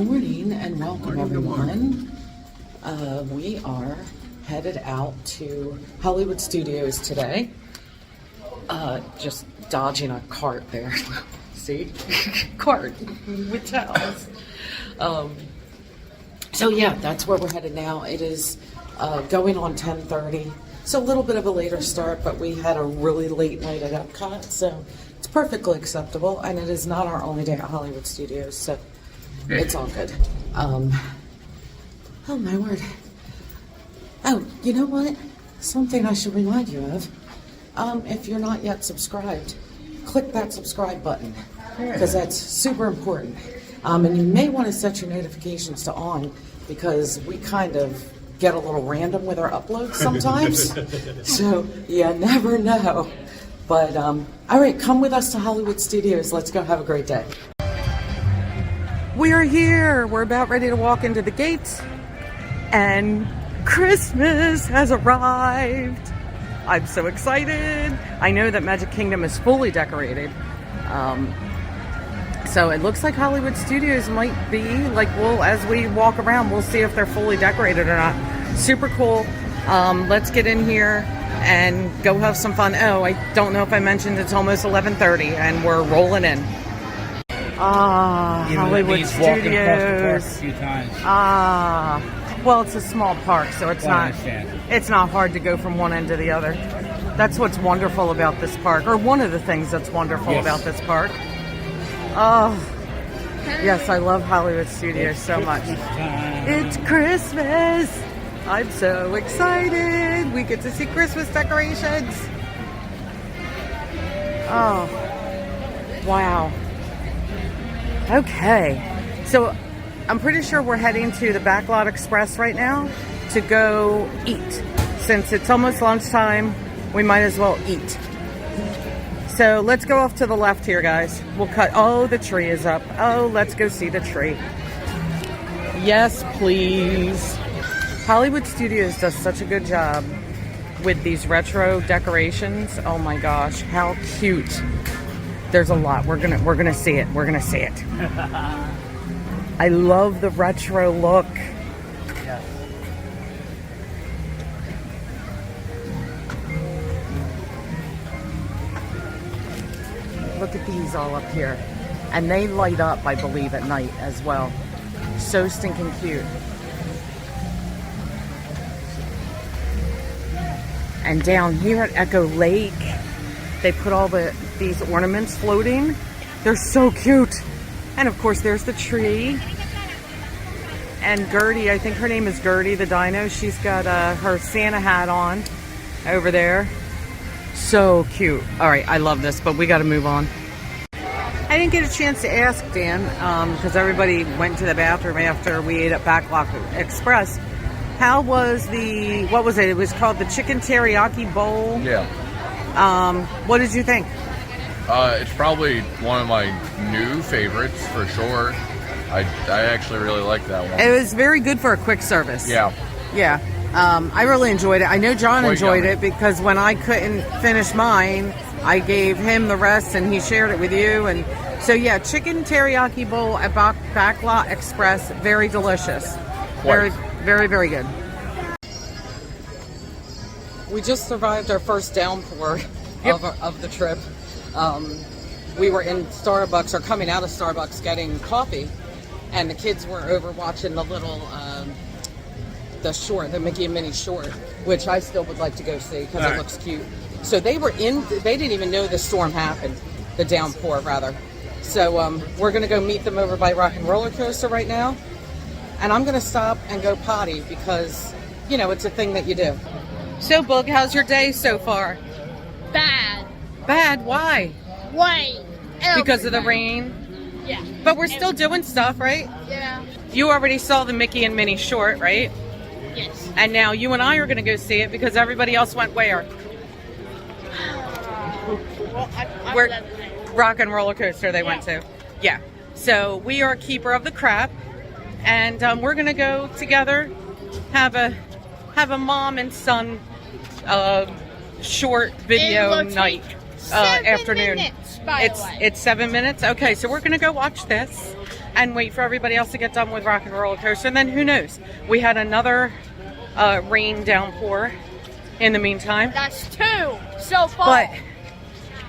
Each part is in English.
morning and welcome everyone. We are headed out to Hollywood Studios today. Just dodging a cart there. See? Cart with towels. So yeah, that's where we're headed now. It is going on 10:30. So a little bit of a later start, but we had a really late night at Epcot, so it's perfectly acceptable. And it is not our only day at Hollywood Studios, so it's all good. Oh my word. Oh, you know what? Something I should remind you of. If you're not yet subscribed, click that subscribe button because that's super important. And you may want to set your notifications to on because we kind of get a little random with our uploads sometimes. So you never know. But all right, come with us to Hollywood Studios. Let's go have a great day. We are here. We're about ready to walk into the gates and Christmas has arrived. I'm so excited. I know that Magic Kingdom is fully decorated. So it looks like Hollywood Studios might be, like, well, as we walk around, we'll see if they're fully decorated or not. Super cool. Let's get in here and go have some fun. Oh, I don't know if I mentioned it's almost 11:30 and we're rolling in. Hollywood Studios. A few times. Well, it's a small park, so it's not hard to go from one end to the other. That's what's wonderful about this park, or one of the things that's wonderful about this park. Oh, yes, I love Hollywood Studios so much. It's Christmas. I'm so excited. We get to see Christmas decorations. Oh, wow. Okay, so I'm pretty sure we're heading to the Backlot Express right now to go eat. Since it's almost lunchtime, we might as well eat. So let's go off to the left here, guys. We'll cut. Oh, the tree is up. Oh, let's go see the tree. Yes, please. Hollywood Studios does such a good job with these retro decorations. Oh my gosh, how cute. There's a lot. We're gonna see it. We're gonna see it. I love the retro look. Yes. Look at these all up here. And they light up, I believe, at night as well. So stinking cute. And down here at Echo Lake, they put all these ornaments floating. They're so cute. And of course, there's the tree. And Gertie, I think her name is Gertie the Dino. She's got her Santa hat on over there. So cute. All right, I love this, but we got to move on. I didn't get a chance to ask Dan because everybody went to the bathroom after we ate at Backlot Express. How was what was it? It was called the Chicken Teriyaki Bowl. Yeah. What did you think? It's probably one of my new favorites for sure. I actually really like that one. It was very good for a quick service. Yeah. Yeah. I really enjoyed it. I know John enjoyed it because when I couldn't finish mine, I gave him the rest and he shared it with you. And so, yeah, chicken teriyaki bowl at Backlot Express. Very delicious. Very, very, very good. We just survived our first downpour of the trip. We were in Starbucks, or coming out of Starbucks, getting coffee, and the kids were over watching the little, the Mickey and Minnie short, which I still would like to go see because it looks cute. So they didn't even know the storm happened, the downpour rather. So we're gonna go meet them over by Rock and Roller Coaster right now, and I'm gonna stop and go potty because, you know, it's a thing that you do. So, Boog, how's your day so far? Bad. Bad? Why? Rain. Because of the rain? Yeah. But we're still doing stuff, right? Yeah. You already saw the Mickey and Minnie short, right? Yes. And now you and I are going to go see it because everybody else went where? Well, Where? Rock and Roller Coaster they went to. Yeah. So we are Keeper of the Crap, and we're going to go together, have a mom and son short video night. Afternoon. Minutes, by the way. It's 7 minutes. Okay, so we're gonna go watch this, and wait for everybody else to get done with Rock and Roller Coaster. And then who knows? We had another rain downpour in the meantime. That's 2 so far.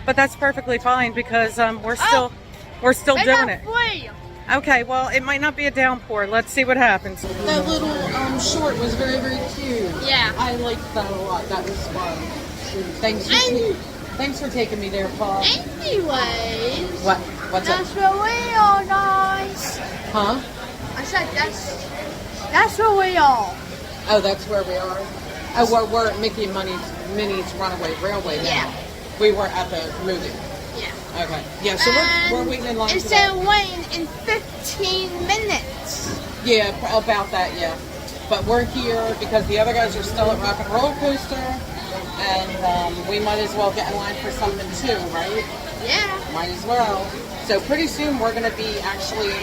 But that's perfectly fine because we're still I doing got it. 3. Okay, well, it might not be a downpour. Let's see what happens. That little short was very, very cute. Yeah. I liked that a lot. That was fun. Thanks for taking me there, Paul. Anyways. What's That's up? where we are, guys. Huh? I said that's where we are. Oh, that's where we are? Oh, we're at Mickey and Minnie's Runaway Railway now. Yeah. We were at the movie. Yeah. Okay. Yeah, so we're waiting in line for It's that. waiting in 15 minutes. Yeah, about that, yeah. But we're here because the other guys are still at Rock and Roller Coaster, and we might as well get in line for something too, right? Yeah. Might as well. So pretty soon we're going to be actually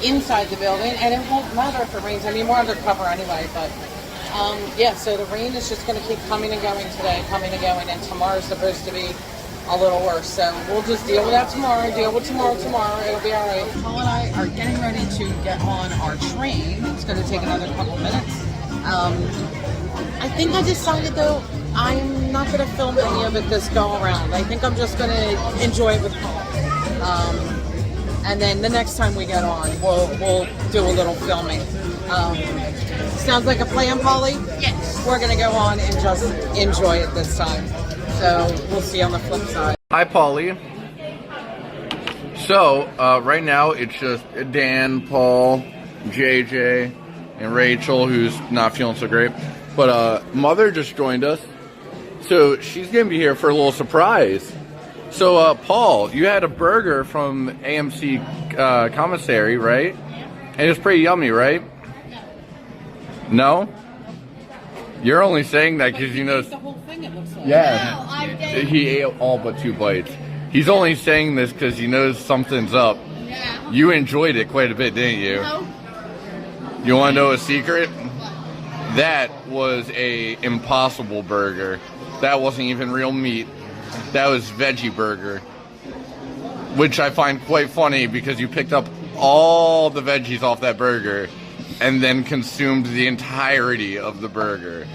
inside the building, and it won't matter if it rains. I mean, we're undercover anyway, but yeah, so the rain is just going to keep coming and going today, and tomorrow's supposed to be a little worse. So we'll just deal with that tomorrow, it'll be all right. Paul and I are getting ready to get on our train. It's going to take another couple minutes. I think I decided, though, I'm not going to film any of it this go around. I think I'm just going to enjoy it with Paul. And then the next time we get on, we'll do a little filming. Sounds like a plan, Polly? Yes. We're going to go on and just enjoy it this time. So we'll see on the flip side. Hi, Polly. So, right now it's just Dan, Paul, JJ, and Rachel, who's not feeling so great. But Mother just joined us. So she's going to be here for a little surprise. So, Paul, you had a burger from AMC Commissary, right? And it was pretty yummy, right? No? You're only saying that because you know... The whole thing, it looks like. Yeah. No, I didn't. He ate all but 2 bites. He's only saying this because he knows something's up. Yeah. You enjoyed it quite a bit, didn't you? No. You want to know a secret? That was a Impossible Burger. That wasn't even real meat. That was veggie burger. Which I find quite funny because you picked up all the veggies off that burger and then consumed the entirety of the burger.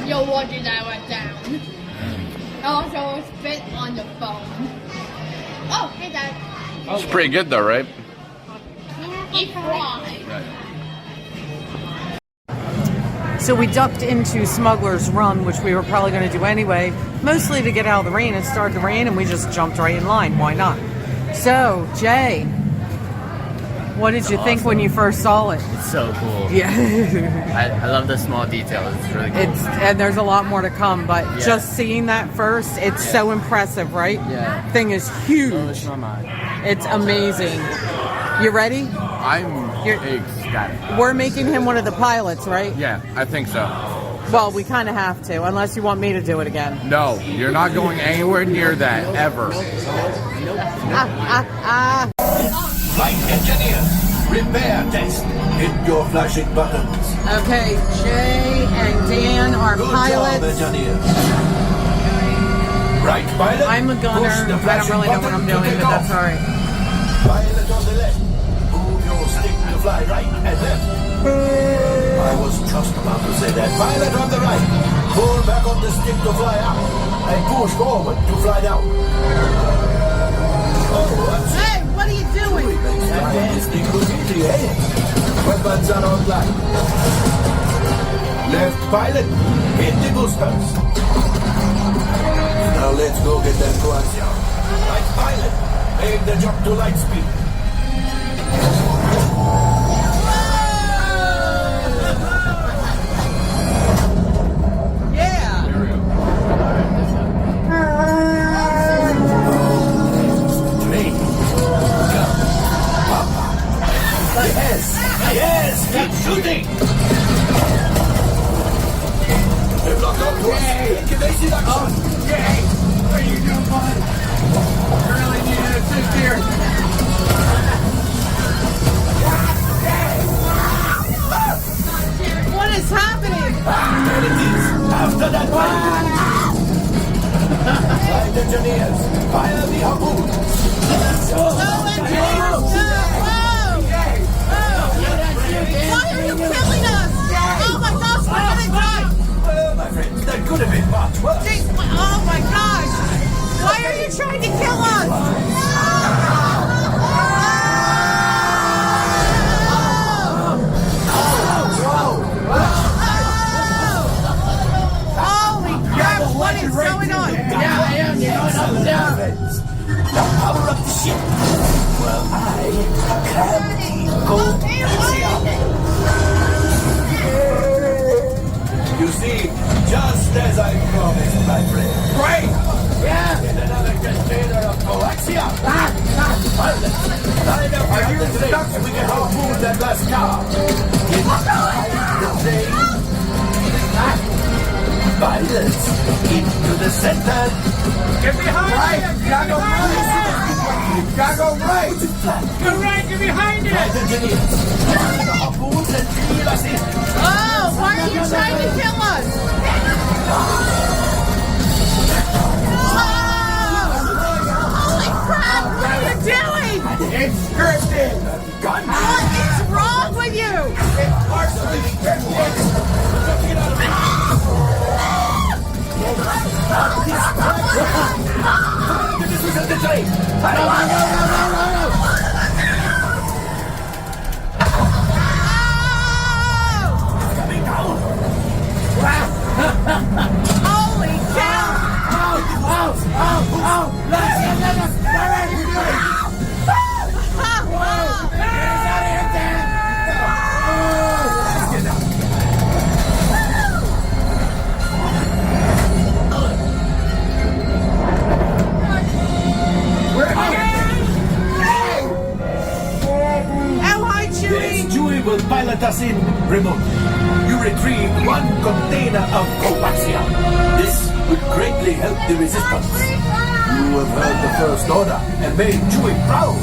Yo, what did I write down? Also, spit on the phone. Oh, hey, Dad. It's pretty good though, right? Eat fries. So we ducked into Smuggler's Run, which we were probably going to do anyway, mostly to get out of the rain. It started to rain, and we just jumped right in line. Why not? So, Jay, what did you think when you first saw it? It's so cool. Yeah. I love the small details. It's really cool. And there's a lot more to come, but Yeah. just seeing that first, it's so impressive, right? Yeah. Thing is huge. Blows my mind. It's amazing. You ready? I'm You're- ecstatic. We're making him one of the pilots, right? Yeah, I think so. Well, we kind of have to, unless you want me to do it again. No, you're not going anywhere near that, ever. Flight engineers, repair test. Hit your flashing buttons. Okay, Jay and Dan are Good pilots. job, engineers. Right, pilot. I'm a gunner. Push the I don't flashing really know what I'm button to doing, take but that's off. all right. Pilot on the left. Move your stick to fly right and left. I was just about to say that. Pilot on the right. Pull back on the stick to fly up. And push forward to fly down. Oh, what's Hey, what are you doing? flying this thing was easy, eh? Weapons are online. Left pilot, hit the boosters. Now let's go get that Croatia. Right pilot, make the jump to light speed. Yeah. Three. Go. Papa. Yes! Yes! Keep shooting! They've locked on to us. Incubation action. Yay! What are you doing, bud? I really need an assist here. Oh my gosh! Why are you trying to kill us? Holy crap! What is going on? The power of the ship. Well, Crab King Coaxia. You see, just as I promised, my friend. Great! Yeah! Get another container of coaxia! Line up are you stuck? We can harpoon that last car. Inside the train. Pilots, into the center. Get behind right. Gotta go right. Gotta go right. Go right, get behind it. Right, engineers. The harpoons and reel us in. Oh, why are you trying to kill us? Holy crap! What are you doing? It's scripted. What is wrong with you? It's partially scripted. This is the train. Coming down. Holy cow! This Chewie will pilot us in remotely. You retrieve one container of coaxia. This would greatly help the resistance. You have heard the First Order and made Chewie proud.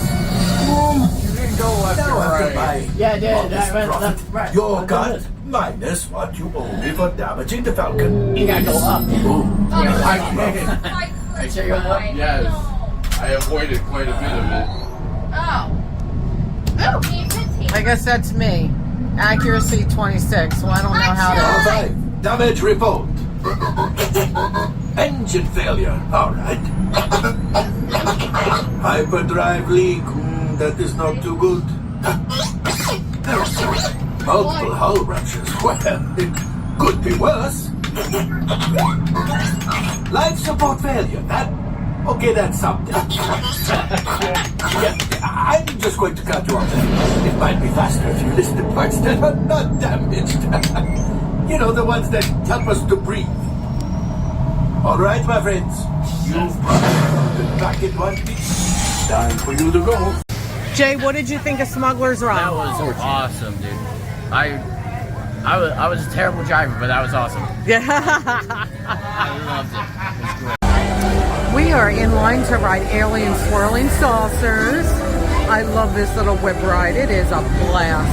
You didn't go left Now or after right. my Yeah, I did. modest I went profit, left, right. your I cut did. minus what you owe me for damaging the Falcon. You gotta go up. Ooh, Make sure you're up. Yes. I avoided quite a bit of it. Oh. I guess that's me. Accuracy 26. Well, I don't know how all to. right. Damage report. Engine failure. All right. Hyperdrive leak. That is not too good. Multiple hull ruptures. Well, it could be worse. Life support failure. That's something. Yeah, I'm just going to cut you off there. It might be faster if you list the parts that are not damaged. You know, the ones that help us to breathe. All right, my friends. You've been back in one piece. Time for you to go. Jay, what did you think of Smuggler's That Run? was awesome, dude. I was a terrible driver, but that was awesome. I loved it. It was great. We are in line to ride Alien Swirling Saucers. I love this little whip ride. It is a blast.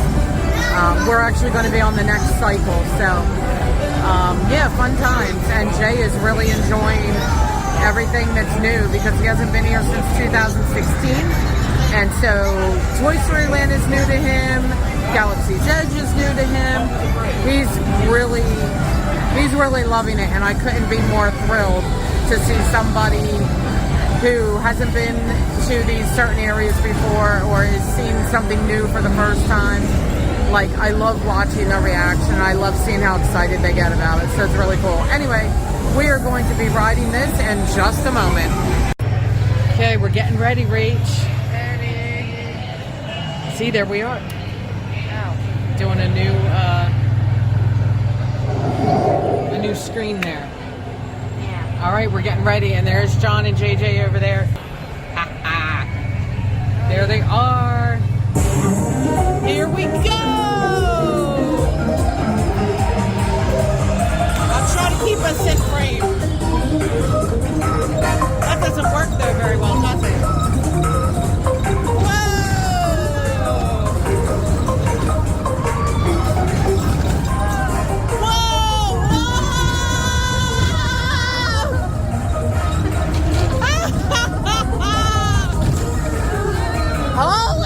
We're actually going to be on the next cycle, so yeah, fun times. And Jay is really enjoying everything that's new because he hasn't been here since 2016. And so Toy Story Land is new to him. Galaxy's Edge is new to him. He's really loving it, and I couldn't be more thrilled to see somebody who hasn't been to these certain areas before or is seeing something new for the first time. Like, I love watching their reaction. I love seeing how excited they get about it, so it's really cool. Anyway, we are going to be riding this in just a moment. Okay, we're getting ready, Rach. See, there we are. Doing a new screen there. Yeah. All right, we're getting ready, and there's John and JJ over there. There they are. Here we go. I'll try to keep us in frame. That doesn't work though very well, does it? Holy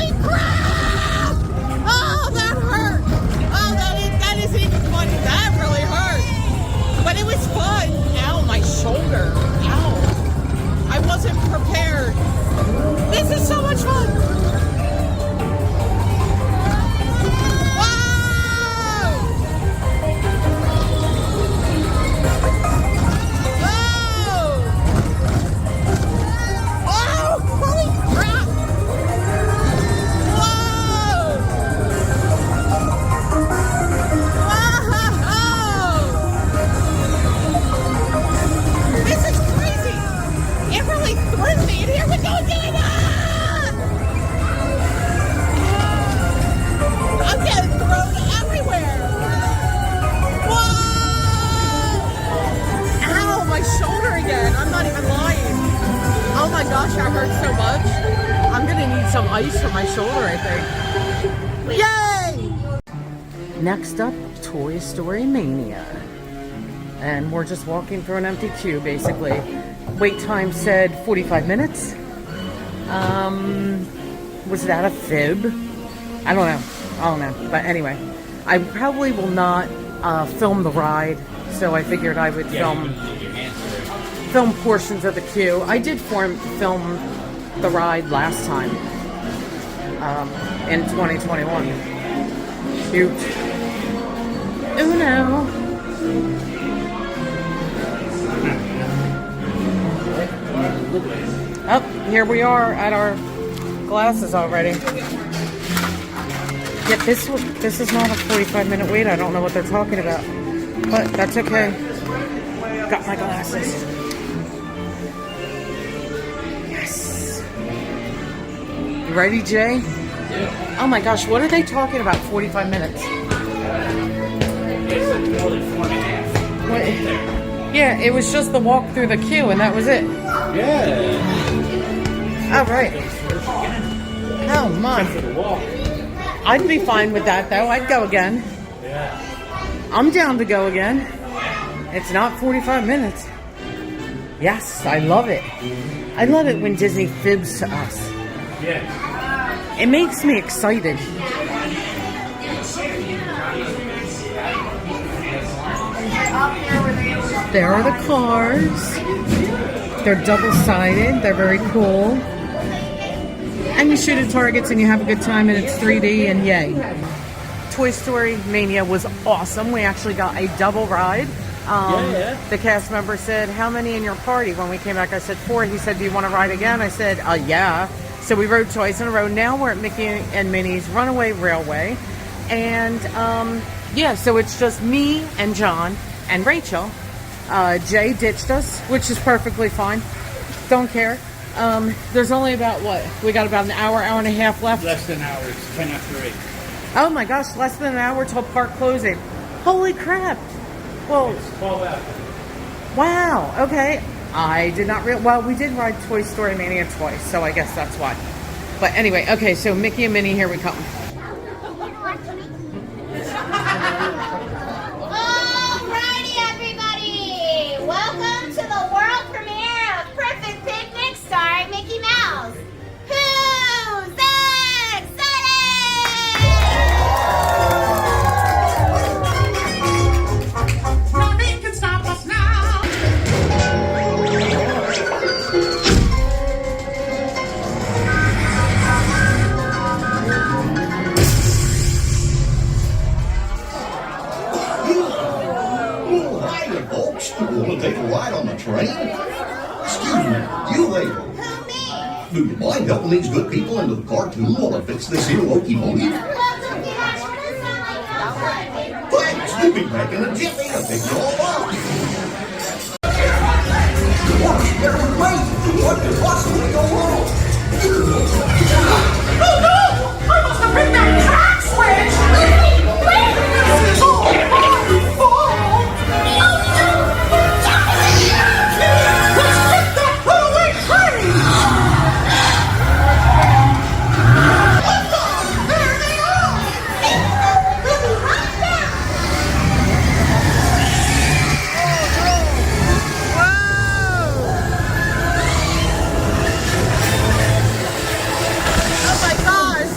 some ice from my shoulder, I think. Yay! Next up, Toy Story Mania. And we're just walking through an empty queue, basically. Wait time said 45 minutes. Was that a fib? I don't know. But anyway, I probably will not film the ride, so I figured I would film portions of the queue. I did film the ride last time in 2021. Cute. Uno. Oh, here we are at our glasses already. Yeah, this is not a 45-minute wait. I don't know what they're talking about, but that's okay. Got my glasses. Yes. You ready, Jay? Yeah. Oh my gosh, what are they talking about? 45 minutes. What? Yeah, it was just the walk through the queue, and that was it. Yeah. All right. Oh my. I'd be fine with that, though. I'd go again. Yeah. I'm down to go again. It's not 45 minutes. Yes, I love it. I love it when Disney fibs to us. Yeah. It makes me excited. There are the cars. They're double-sided. They're very cool. And you shoot at targets and you have a good time, and it's 3D, and yay. Toy Story Mania was awesome. We actually got a double ride. The cast member said, how many in your party? When we came back, I said 4. He said, do you want to ride again? I said, yeah. So we rode twice in a row. Now we're at Mickey and Minnie's Runaway Railway. And yeah, so it's just me and John and Rachel. Jay ditched us, which is perfectly fine. Don't care. There's only about we got about an hour and a half left. Less than an hour. It's 10 after 8. Oh my gosh, less than an hour till park closing. Holy crap. Well, It's 12 after. wow. Okay. I did not well, we did ride Toy Story Mania twice, so I guess that's why. But anyway, okay, so Mickey and Minnie, here we come. Alrighty, everybody! Welcome to the world premiere of Perfect Picnic starring Mickey Mouse. Who's excited? Nothing can stop us now. Folks, you want to take a ride on the train? Excuse me, you lady. Who, me? Do you mind helping these good people into the cartoon while I fix this here Wokey-Pokey? Well, Cookie Dash, what does that like outside? Thanks, you'll be back in a jiffy to pick you all up. Watch, better with me. What could possibly go wrong? Oh no! I must have hit that track switch! Wait! This is all my fault! Oh no! Let's get that runaway train! Lift off! There they are! We'll be right back! Oh my gosh.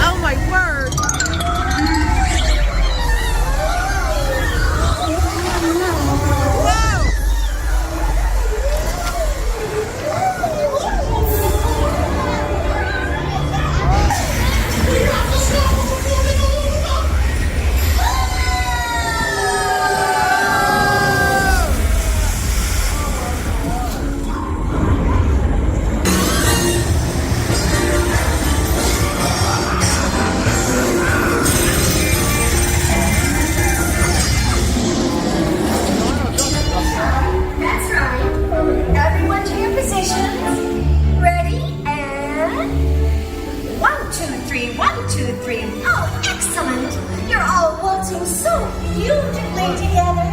Oh my word. Whoa. We have to stop them before they go over! That's right. Everyone to your positions. Ready and 1, 2, 3, 1, 2, 3. Oh, excellent! You're all waltzing so beautifully together.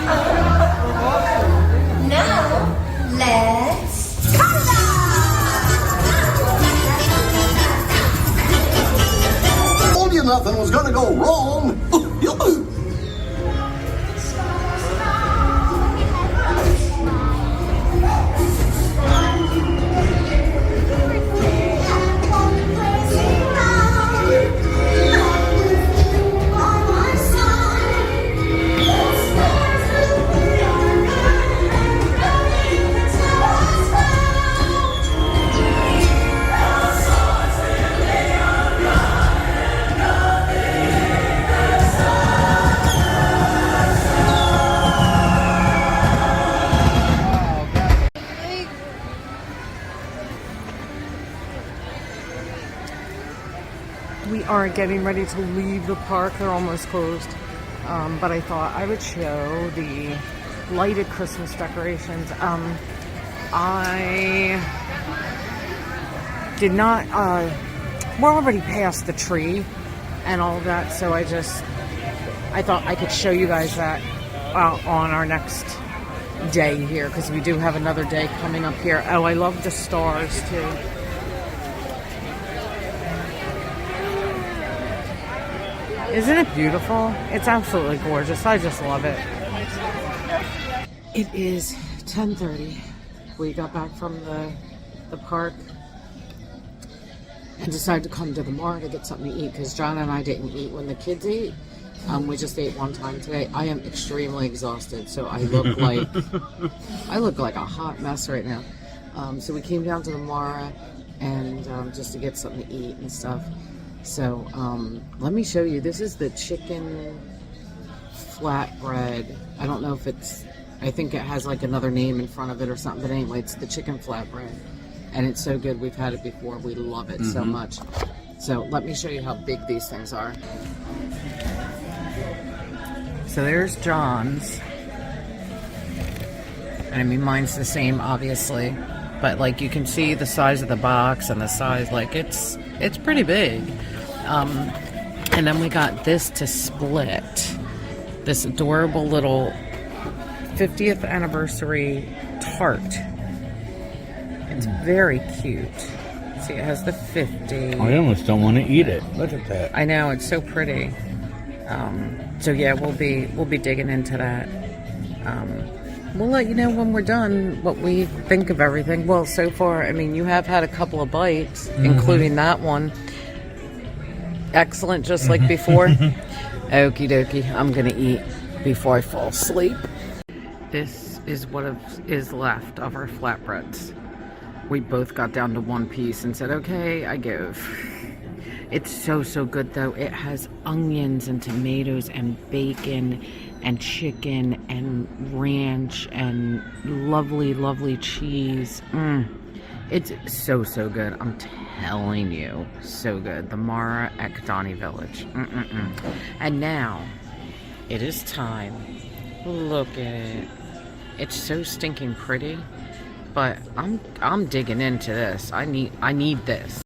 Oh. was gonna go wrong. We are getting ready to leave the park. They're almost closed. But I thought I would show the lighted Christmas decorations. I did not, we're already past the tree and all of that, so I thought I could show you guys that on our next day here, because we do have another day coming up here. Oh, I love the stars too. Isn't it beautiful? It's absolutely gorgeous. I just love it. It is 10:30. We got back from the park and decided to come to the mall to get something to eat, because John and I didn't eat when the kids ate. We just ate one time today. I am extremely exhausted, so I look like a hot mess right now. So we came down to the Mara and just to get something to eat and stuff. So let me show you. This is the chicken flatbread. I don't know if I think it has like another name in front of it or something, but anyway, it's the chicken flatbread. And it's so good. We've had it before. We love it so much. So let me show you how big these things are. So there's John's. And I mean, mine's the same, obviously. But like you can see the size of the box and the size, like it's pretty big. And then we got this to split. This adorable little 50th anniversary tart. It's very cute. See, it has the 50. I almost don't want to eat it. Look at that. I know, it's so pretty. So yeah, we'll be digging into that. We'll let you know when we're done what we think of everything. Well, so far, I mean, you have had a couple of bites, including that one. Excellent, just like before. Okie dokie, I'm gonna eat before I fall asleep. This is what is left of our flatbreads. We both got down to one piece and said, okay, I give. It's so good though. It has onions and tomatoes and bacon and chicken and ranch and lovely cheese. It's so good. I'm telling you, so good. The Mara at Kidani Village. And now it is time. Look at it. It's so stinking pretty. But I'm digging into this. I need this.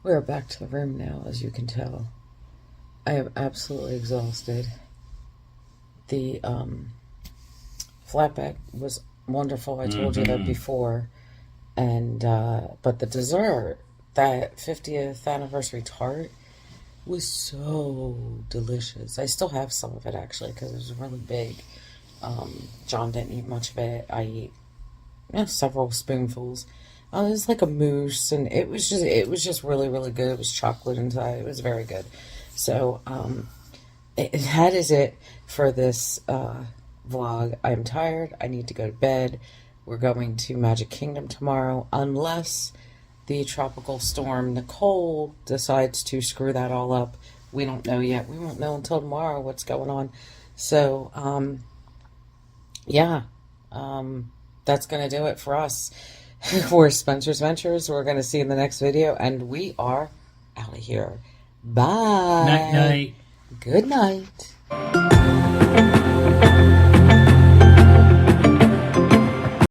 We're back to the room now, as you can tell. I am absolutely exhausted. The flatbread was wonderful. I told you that before. And but the dessert, that 50th anniversary tart, was so delicious. I still have some of it actually because it was really big. John didn't eat much of it. I ate several spoonfuls. It was like a mousse, and it was just really good. It was chocolate inside. It was very good. So that is it for this vlog. I'm tired. I need to go to bed. We're going to Magic Kingdom tomorrow, unless the tropical storm Nicole decides to screw that all up. We don't know yet. We won't know until tomorrow what's going on. So, that's going to do it for us. For Spencer's Ventures. We're going to see you in the next video, and we are out of here. Bye. Night. Good night.